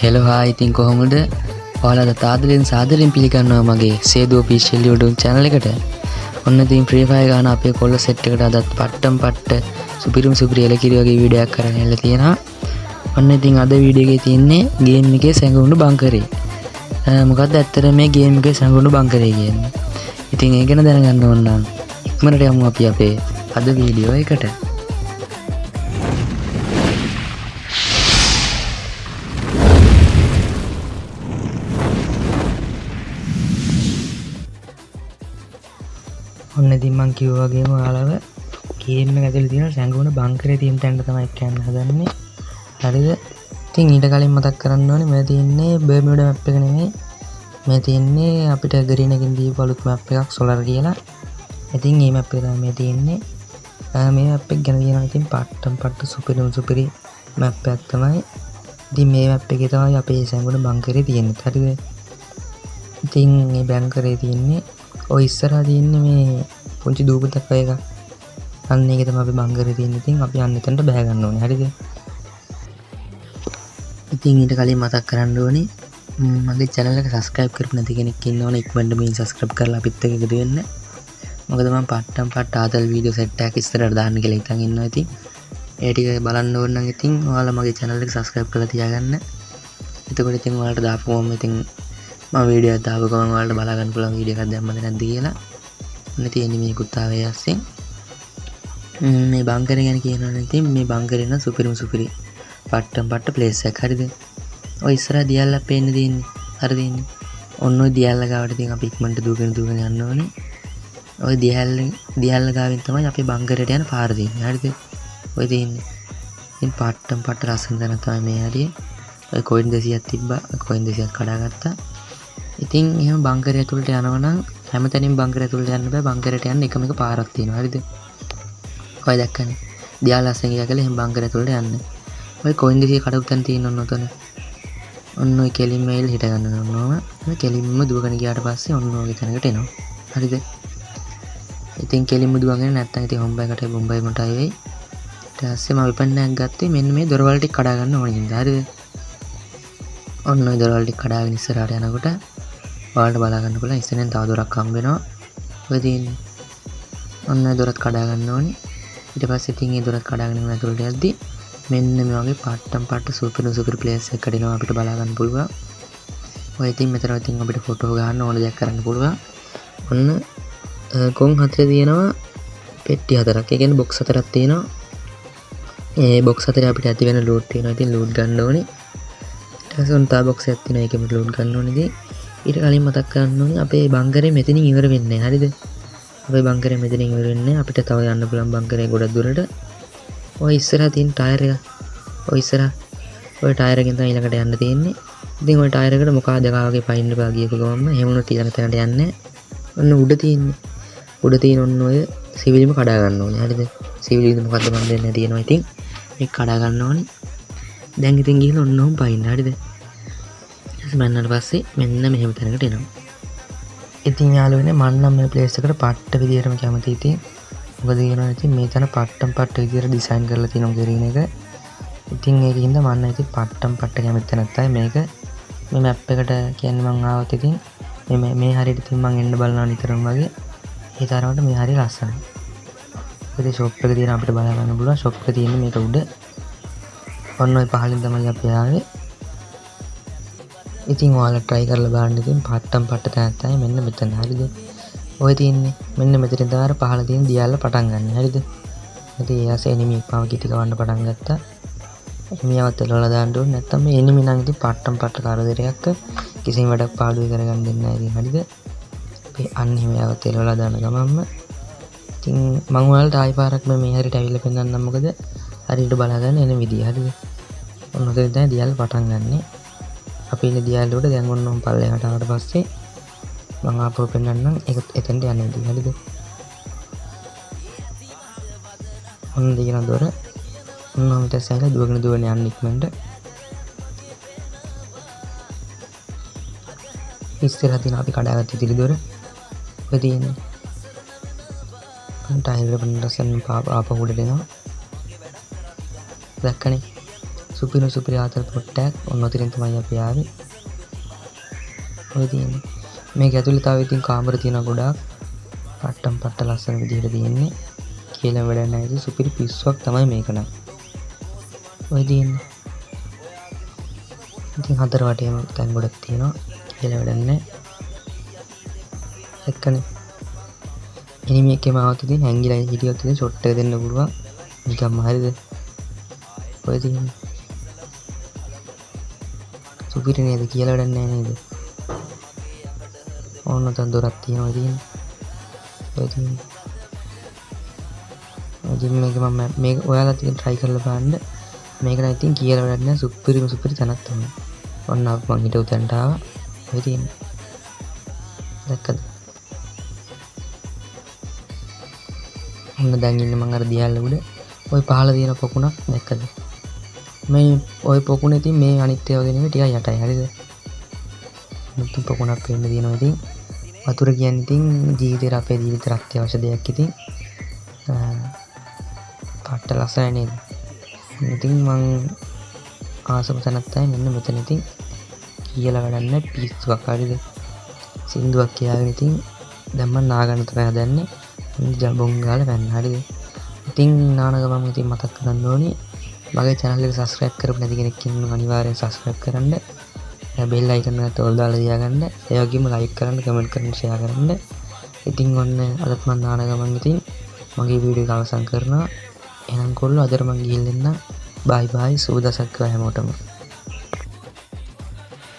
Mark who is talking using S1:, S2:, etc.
S1: Hello hi ඉතින් කොහොමද? ඔයාලා තාදලින් සාදරයෙන් පිළිගන්නවා මගේ සේදු ඔෆිෂියල් YouTube channel එකට. ඔන්න ඉතින් Free Fire ගන්න අපේ කොල්ල සෙට් එකට අදත් පට්ටම් පට්ට සුපිරි එලකිරි වගේ වීඩියෝ එකක් කරගෙන ඉල්ල තියෙනවා. ඔන්න ඉතින් අද වීඩියෝ එකේ තියෙන්නේ ගේම් එකේ සැඟවුණු බංකරේ. මොකද්ද ඇත්තට මේ ගේම් එකේ සැඟවුණු බංකරේ කියන්නේ? ඉතින් ඒක ගැන දැනගන්න ඕන නම් ඉක්මනට යමු අපි අපේ අද වීඩියෝ එකට. ඔන්න ඉතින් මං කිව්වා වගේම ඔයාලව ගේම් එක ඇතුලේ තියෙන සැඟවුණු බංකරේ තියෙන තැනට තමයි කියන්න හදන්නේ. හරිද? ඉතින් ඊට කලින් මතක් කරන්න ඕනේ මේ තියෙන්නේ බර්මියුඩා මැප් එක නෙමෙයි. මේ තියෙන්නේ අපිට ග්‍රීන් එකකින් දීපු අලුත් මැප් එකක් සෝලර් කියලා. ඉතින් මේ මැප් එක තමයි මේ තියෙන්නේ. මේ මැප් එක ගැන කියනවා ඉතින් පට්ටම් පට්ට සුපිරි මැප් එකක් තමයි. ඉතින් මේ මැප් එකේ තමයි අපේ සැඟවුණු බංකරේ තියෙන්නේ. හරිද? ඉතින් මේ බංකරේ තියෙන්නේ ඔය ඉස්සරහා තියෙන්නේ මේ පුංචි දූපතක් වගේ එකක්. අන්න ඒක තමයි අපි බංකරේ තියෙන්නේ. ඉතින් අපි අන්න එතනට බෑ ගන්න ඕනේ. හරිද? ඉතින් ඊට කලින් මතක් කරන්න ඕනේ මගේ channel එක subscribe කරපු නැති කෙනෙක් ඉන්නවනේ ඉක්මනට මේ subscribe කරලා අපිත් එක්ක එකතු වෙන්න. මොකද මම පට්ටම් පට්ට ආතල් වීඩියෝ සෙට් එකක් ඉස්සරහට දාන්න කියලා හිතන් ඉන්නවා. ඉතින් ඒ ටික බලන්න ඕන නම් ඉතින් ඔයාලා මගේ channel එක subscribe කරලා තියාගන්න. එතකොට ඉතින් ඔයාලට දාපුවම ඉතින් මම වීඩියෝ එක දාපු ගමන් ඔයාලට බලා ගන්න පුළුවන් වීඩියෝ එකක් දැම්මද නැද්ද කියලා. ඔන්න තියෙන්නේ මේ කුත්තාවේ ඇස්සෙන්. මේ බංකරේ ගැන කියනවා නම් ඉතින් මේ බංකරේ නම් සුපිරි පට්ටම් පට්ට ප්ලේස් එකක්. හරිද? ඔය ඉස්සරහ දියල්ලා පේන්න තියෙන්නේ. හරිද ඉන්නේ. ඔන්න ඔය දියල්ලා ගාවට ඉතින් අපි ඉක්මනට දුවගෙන යන්න ඕනේ. ඔය දියල්ලා ගාවෙන් තමයි අපේ බංකරේට යන පාර තියෙන්නේ. හරිද? ඔය තියෙන්නේ. ඉතින් පට්ටම් පට්ට ලස්සන තැන තමයි මේ හරිය. ඔය කොයින් 200ක් තිබ්බා. කොයින් 200ක් කඩාගත්තා. ඉතින් එහෙම බංකරය ඇතුළට යනවා නම් හැමතැනින්ම බංකරය ඇතුළට යන්න බෑ. බංකරයට යන්න එකම එක පාරක් තියෙනවා. හරිද? ඔය දැක්කනේ. දියාලා අස්සෙන් ගියා කියලා එහෙම බංකරය ඇතුළට යන්න. ඔය කොයින් 200 කඩපු තැන තියෙන ඔන්න ඔතන. ඔන්න ඔය කෙලින්ම ඇවිල්ලා හිට ගන්න ඕනම. ඔය කෙලින්ම දුවගෙන ගියාට පස්සේ ඔන්න ඔය තැනකට එනවා. හරිද? ඉතින් කෙලින්ම දුවගෙන නැත්තම් ඉතින් හොම්බයිකට බොම්බයි මටයි වෙයි. ඊට පස්සේ මම වෙපන්නයක් ගත්තේ මෙන්න මේ දොරවල් ටික කඩා ගන්න ඕනේ හින්දා. හරිද? ඔන්න ඔය දොරවල් ටික කඩාගෙන ඉස්සරහට යනකොට ඔයාලට බලා ගන්න පුළුවන් ඉස්සරෙන් තව දොරක් හම්බ වෙනවා. ඔය තියෙන්නේ. ඔන්න ඔය දොරත් කඩා ගන්න ඕනේ. ඊට පස්සේ ඉතින් මේ දොරත් කඩාගෙන යන ඇතුළට යද්දි මෙන්න මේ වගේ පට්ටම් පට්ට සුපිරි ප්ලේස් එකකට එනවා අපිට බලා ගන්න පුළුවන්. ඔය ඉතින් මෙතන ඉතින් අපිට ෆොටෝ ගන්න ඕන දෙයක් කරන්න පුළුවන්. ඔන්න කොන් හතරේ තියෙනවා පෙට්ටි හතරක්. ඒ කියන්නේ බොක්ස් හතරක් තියෙනවා. ඒ බොක්ස් හතරේ අපිට ඇති වෙන ලූට් තියෙනවා. ඉතින් ලූට් ගන්න ඕනේ. ඊට පස්සේ ඔන්න තා බොක්ස් එකක් තියෙනවා. ඒකෙම ලූට් ගන්න ඕනේ. ඉතින් ඊට කලින් මතක් කරන්න ඕනේ අපේ බංකරේ මෙතනින් ඉවර වෙන්නේ නැහැ. හරිද? අපේ බංකරේ මෙතනින් ඉවර වෙන්නේ නැහැ. අපිට තව යන්න පුළුවන් බංකරේ ගොඩක් දුරට. ඔය ඉස්සරහා තියෙන ටයර් එක. ඔය ඉස්සරහා ඔය ටයර් එකෙන් තමයි ඊළඟට යන්න තියෙන්නේ. ඉතින් ඔය ටයර් එකට මොකක්ද වගේ පයින්න බා ගියපු ගමන්ම එහෙම වුණොත් ඊළඟ තැනට යන්නේ. ඔන්න උඩ තියෙන්නේ. උඩ තියෙන ඔන්න ඔය සිවිලිම කඩා ගන්න ඕනේ. හරිද? සිවිලිද මොකද්ද මන් දෙන්නේ තියෙනවා. ඉතින් මේක කඩා ගන්න ඕනේ. දැන් ඉතින් ගිහලා ඔන්න ඔහොම පයින්න. හරිද? මන්නට පස්සේ මෙන්න මෙහෙම තැනකට එනවා. ඉතින් යාළුවනේ මම නම් මේ ප්ලේස් එකට පට්ට විදියටම කැමතියි. ඉතින් මොකද කියනවා ඉතින් මේ තැන පට්ටම් පට්ට විදියට ඩිසයින් කරලා තියෙනවා ග්‍රීන් එක. ඉතින් ඒකින්ද මම ඉතින් පට්ටම් පට්ට කැමති තැනක් තමයි මේක. මේ මැප් එකට කියන්නේ මම ආවොත් ඉතින් මේ හරියට ඉතින් මම එන්න බලනවා නිතරම වගේ. ඒ තරමට මේ හරිය ලස්සනයි. ඉතින් ෂොප් එක තියෙන අපිට බලා ගන්න පුළුවන්. ෂොප් එක තියෙන්නේ මේක උඩ. ඔන්න ඔය පහලින් තමයි අපි ආවේ. ඉතින් ඔයාලා try කරලා බලන්න. ඉතින් පට්ටම් පට්ට තැනක් තමයි මෙන්න මෙතන. හරිද? ඔය තියෙන්නේ මෙන්න මෙතන දාර පහළ තියෙන දියාල්ල පටන් ගන්න. හරිද? ඉතින් ඊයස එනිමි පාව කිටි කවන්න පටන් ගත්තා. එනිමියවත් එලවලා දාන්න ඕනේ. නැත්තම් මේ එනිමි නම් ඉතින් පට්ටම් පට්ට කරදරයක් කිසිම වැඩක් පාඩුවේ කරගන්න දෙන්නේ නැහැ. ඉතින් හරිද? අපි අන්න එනිමියවත් එලවලා දාන ගමන්ම ඉතින් මම ඔයාලට ආයි පාරක් මේ හරියට ඇවිල්ලා පෙන්නන්නම්. මොකද හරියට බලා ගන්න එන විදිය. හරිද? ඔන්න ඔතන තමයි දියාල්ල පටන් ගන්නෙ. අපි ඉන්නේ දියාල්ල උඩ. දැන් ඔන්න ඔම් පල්ලෙහාට ආවට පස්සේ මම ආපහු පෙන්නන්නම් ඒක එතෙන්ට යන්න ඉතින්. හරිද? ඔන්න දිගන දොර. ඔන්න මම දැසයිලා දුවගෙන යන්න ඉක්මනට. ඉස්සරහ තියෙන අපි කඩාගත්ත ඉතිරි දොර. ඔය තියෙන්නේ. ටයිල් එක පෙන්නසන් ආපහු උඩට එනවා. දැක්කනේ. සුපිරි ආතල් පොට්ටයක් ඔන්න ඔතනින් තමයි අපි ආවේ. ඔය තියෙන්නේ. මේක ඇතුලේ තව ඉතින් කාමර තියෙනවා ගොඩාක්. පට්ටම් පට්ට ලස්සන විදිහට තියෙන්නේ. කියලා වැඩක් නැහැ. ඉතින් සුපිරි පිස්සුවක් තමයි මේක නම්. ඔය තියෙන්නේ. ඉතින් හතර වටේම තැන් ගොඩක් තියෙනවා. කියලා වැඩක් නැහැ. එක්කනේ. එනිමි එකේම ආවොත් ඉතින් හැංගිලා හිටියොත් ඉතින් ෂොට් එක දෙන්න පුළුවන්. නිකම්ම හරිද? ඔය තියෙන්නේ. සුපිරි නේද කියලා වැඩක් නැහැ නේද? ඕන තන් දොරක් තියෙනවා තියෙන්නේ. ඔය තියෙන්නේ. ජිම් එක මම මේක ඔයාලා ටික try කරලා බලන්න. මේක නම් ඉතින් කියලා වැඩක් නැහැ. සුපිරි තැනක් තමයි. ඔන්න මම හිතුව තැනට ආවා. ඔය තියෙන්නේ. දැක්කද? ඔන්න දැන් ඉන්නේ මම අර දියල්ල උඩ. ওই පහළ තියෙන පොකුණක් දැක්කද? මේ ওই පොකුණ ඉතින් මේ අනිත් ඒවා වගේ නෙමෙයි ටිකක් යටයි හරිද? මුතු පොකුණක් වෙන්න තියෙනවා ඉතින්. වතුර කියන්නේ ඉතින් ජීවිතේට අපේ ජීවිතේට අත්‍යවශ්‍ය දෙයක් ඉතින්. පාට ලස්සනයි නේද? ඉතින් මං ආසම තැනක් තමයි මෙන්න මෙතන ඉතින් කියලා වැඩක් නැහැ පිස්සුවක් හරිද? සින්දුවක් කියාගෙන ඉතින් දැන් මම නාගන්න තමයි හදන්නේ. ජම්බොන් ගාලා වැන්න හරිද? ඉතින් නානගමම ඉතින් මතක් කරගන්න ඕනි. මගේ channel එක subscribe කරපු නැති කෙනෙක් ඉන්නවා අනිවාර්යෙන් subscribe කරන්න. bell icon එක තෝල් දාලා තියාගන්න. ඒ වගේම like කරන්න, comment කරන්න, share කරන්න. ඉතින් ඔන්න අදත් මම නානගමන් ඉතින් මගේ වීඩියෝ එක අවසන් කරනවා. එහෙනම් කොල්ලෝ අදට මම ගිහින් එන්න. bye bye සුබ දවසක් හැමෝටම.